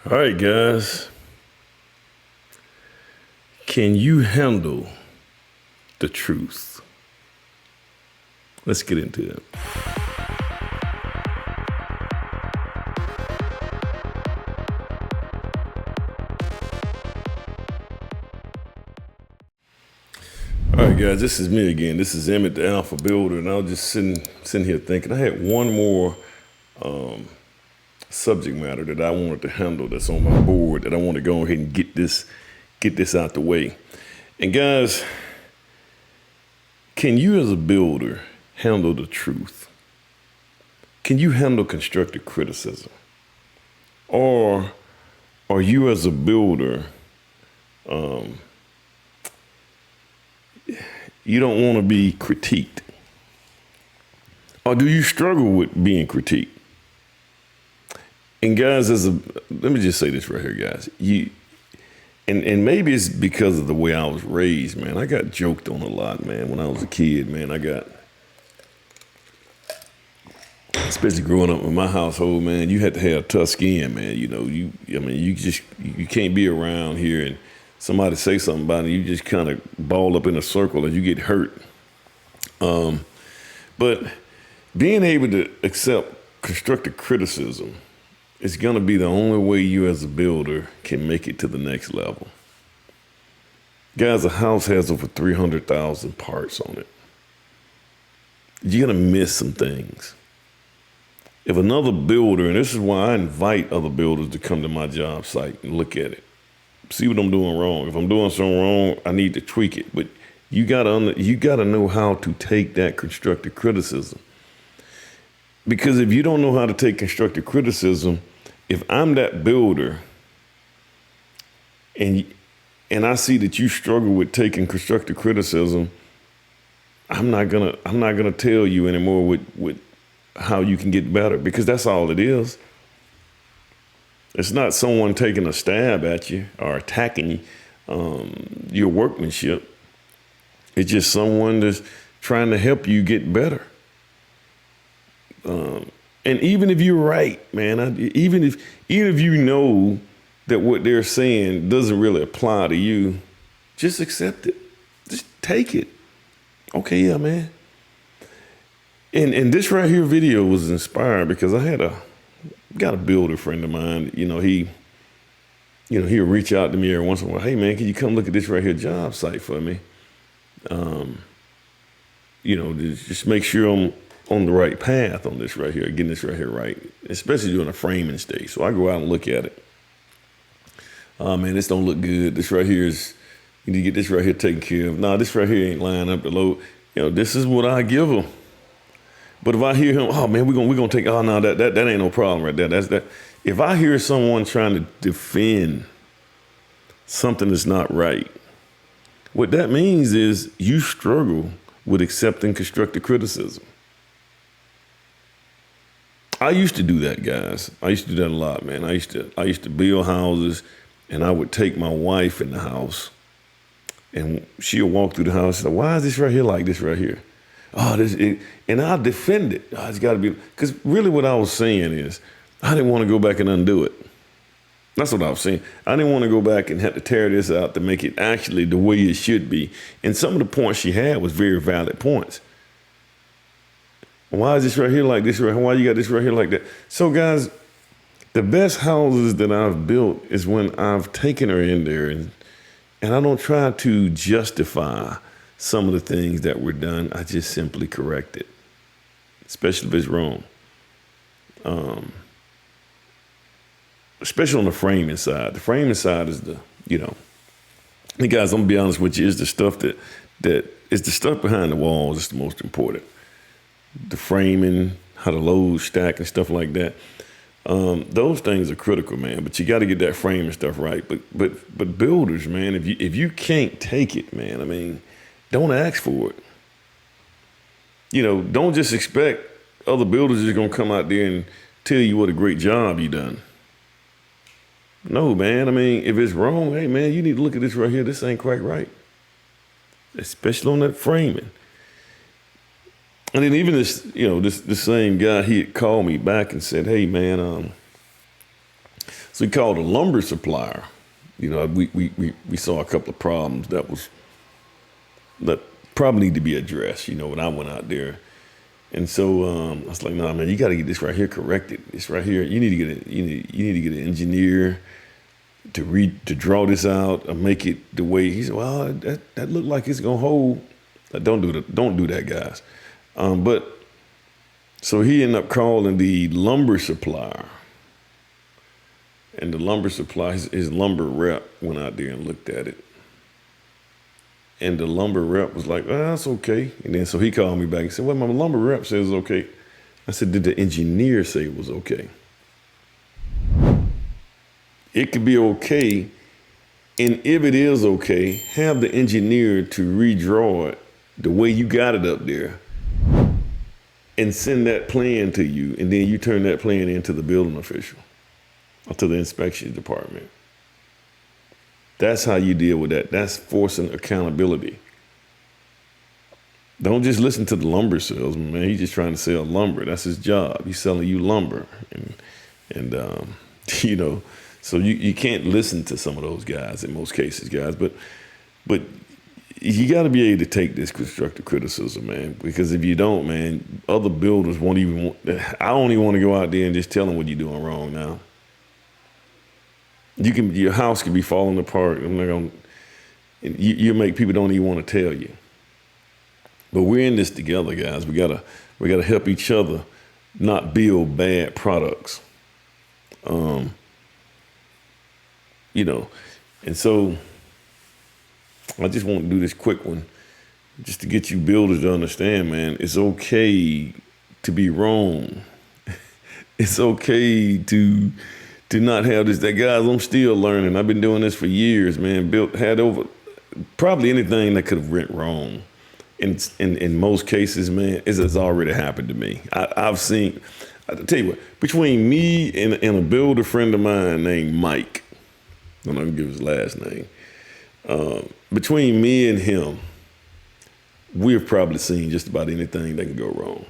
All right, guys. Can you handle the truth? Let's get into it. All right, guys, this is me again. This is Emmett, the Alpha Builder, and I was just sitting here thinking I had one more subject matter that I wanted to handle that's on my board that I want to go ahead and get this out the way. And guys, can you as a builder handle the truth? Can you handle constructive criticism? Or are you as a builder, you don't want to be critiqued? Or do you struggle with being critiqued? And guys, let me just say this right here, guys. And maybe it's because of the way I was raised, man. I got joked on a lot, man. When I was a kid, man, especially growing up in my household, man, you had to have tough skin, man. You know, you can't be around here and somebody say something about it, you just kind of ball up in a circle and you get hurt. But being able to accept constructive criticism is going to be the only way you as a builder can make it to the next level. Guys, a house has over 300,000 parts on it. You're going to miss some things. If another builder, and this is why I invite other builders to come to my job site and look at it, see what I'm doing wrong. If I'm doing something wrong, I need to tweak it. But you gotta know how to take that constructive criticism. Because if you don't know how to take constructive criticism, if I'm that builder and I see that you struggle with taking constructive criticism, I'm not gonna tell you anymore with how you can get better, because that's all it is. It's not someone taking a stab at you or attacking your workmanship. It's just someone that's trying to help you get better. And even if you're right, man, even if you know that what they're saying doesn't really apply to you, just accept it. Just take it. Okay, yeah, man. And this right here video was inspired because I got a builder friend of mine. He'll reach out to me every once in a while. Hey, man, can you come look at this right here job site for me? Just make sure I'm on the right path on this right here, getting this right here right, especially during a framing stage. So I go out and look at it. Man, this don't look good. This right here you need to get this right here taken care of. Nah, this right here ain't lining up the load. This is what I give them. But if I hear him, oh man, we're gonna take, oh no, that ain't no problem right there. That's that. If I hear someone trying to defend something that's not right, what that means is you struggle with accepting constructive criticism. I used to do that, guys. I used to do that a lot, man. I used to build houses, and I would take my wife in the house, and she'll walk through the house and say, why is this right here like this right here? And I'll defend it. Oh, it's got to be, because really what I was saying is I didn't want to go back and undo it. That's what I was saying. I didn't want to go back and have to tear this out to make it actually the way it should be. And some of the points she had was very valid points. Why is this right here like this? Why you got this right here like that? So guys, the best houses that I've built is when I've taken her in there and I don't try to justify some of the things that were done. I just simply correct it, especially if it's wrong. Especially on the framing side. The framing side is hey guys, I'm gonna be honest with you, is the stuff that is the stuff behind the walls is the most important. The framing, how the loads stack and stuff like that. Those things are critical, man. But you got to get that framing stuff right. But builders, man, if you can't take it, man, I mean, don't ask for it. Don't just expect other builders are gonna come out there and tell you what a great job you done. No, man. I mean, if it's wrong, hey, man, you need to look at this right here. This ain't quite right, especially on that framing. And then even this same guy, he had called me back and said, hey, man, So he called a lumber supplier. We saw a couple of problems that probably need to be addressed, when I went out there. And so I was like, nah, man, you got to get this right here corrected. This right here, you need to get an engineer to draw this out and make it the way. He said, well, that looked like it's gonna hold. Don't do that, guys. But so he ended up calling the lumber supplier, and the lumber supplier, his lumber rep went out there and looked at it. And the lumber rep was like, that's okay. And then so he called me back and said, well, my lumber rep says it's okay. I said, did the engineer say it was okay? It could be okay. And if it is okay, have the engineer to redraw it the way you got it up there and send that plan to you. And then you turn that plan into the building official or to the inspection department. That's how you deal with that. That's forcing accountability. Don't just listen to the lumber salesman, man. He's just trying to sell lumber. That's his job. He's selling you lumber. And so you can't listen to some of those guys in most cases, guys. But you got to be able to take this constructive criticism, man. Because if you don't, man, other builders won't even want. I don't even want to go out there and just tell them what you're doing wrong now. Your house could be falling apart. I'm not gonna. You make people don't even want to tell you. But we're in this together, guys. We gotta help each other, not build bad products. And so I just want to do this quick one, just to get you builders to understand, man. It's okay to be wrong. It's okay to not have this. That, guys, I'm still learning. I've been doing this for years, man. Had over probably anything that could have went wrong. In most cases, man, it has already happened to me. I've seen, I'll tell you what, between me and a builder friend of mine named Mike, I'm not going to give his last name, between me and him, we've probably seen just about anything that can go wrong.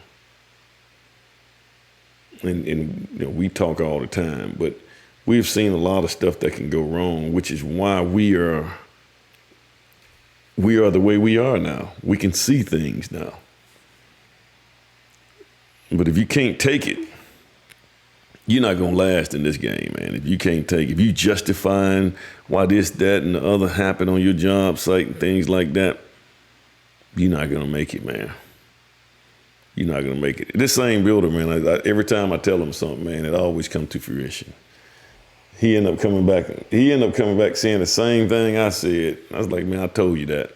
And we talk all the time, but we've seen a lot of stuff that can go wrong, which is why we are the way we are now. We can see things now. But if you can't take it, you're not going to last in this game, man. If you justifying why this, that, and the other happened on your job site and things like that, you're not going to make it, man. You're not going to make it. This same builder, man, every time I tell him something, man, it always comes to fruition. He ended up coming back saying the same thing I said. I was like, man, I told you that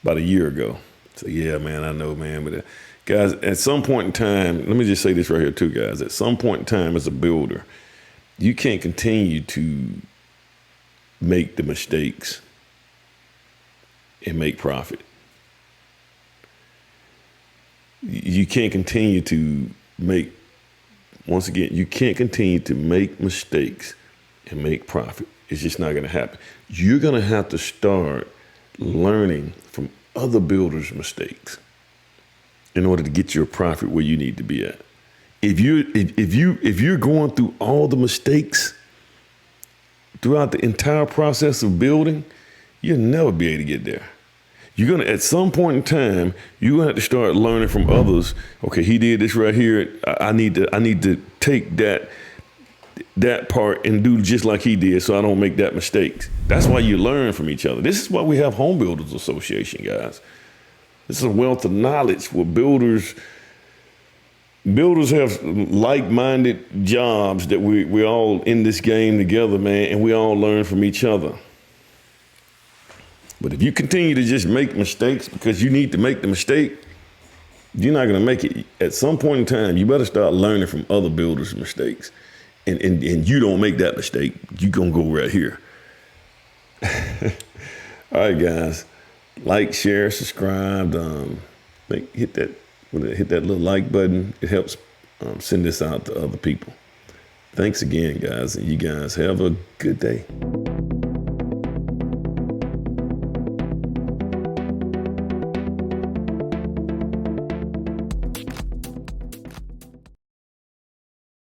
about a year ago. So, yeah, man, I know, man. But guys, at some point in time, let me just say this right here too, guys. At some point in time as a builder, you can't continue to make the mistakes and make profit. You can't continue to make, once again, you can't continue to make mistakes and make profit. It's just not going to happen. You're going to have to start learning from other builders' mistakes in order to get your profit where you need to be at. If you're going through all the mistakes throughout the entire process of building, you'll never be able to get there. You're gonna, at some point in time, you're gonna have to start learning from others. Okay, he did this right here. I need to take that part and do just like he did, so I don't make that mistake. That's why you learn from each other. This is why we have Home Builders Association, guys. This is a wealth of knowledge where builders have like-minded jobs that we're all in this game together, man, and we all learn from each other. But if you continue to just make mistakes because you need to make the mistake, you're not going to make it. At some point in time, you better start learning from other builders' mistakes. And you don't make that mistake, you're going to go right here. All right, guys. Like, share, subscribe. Hit that little like button. It helps send this out to other people. Thanks again, guys. And you guys have a good day.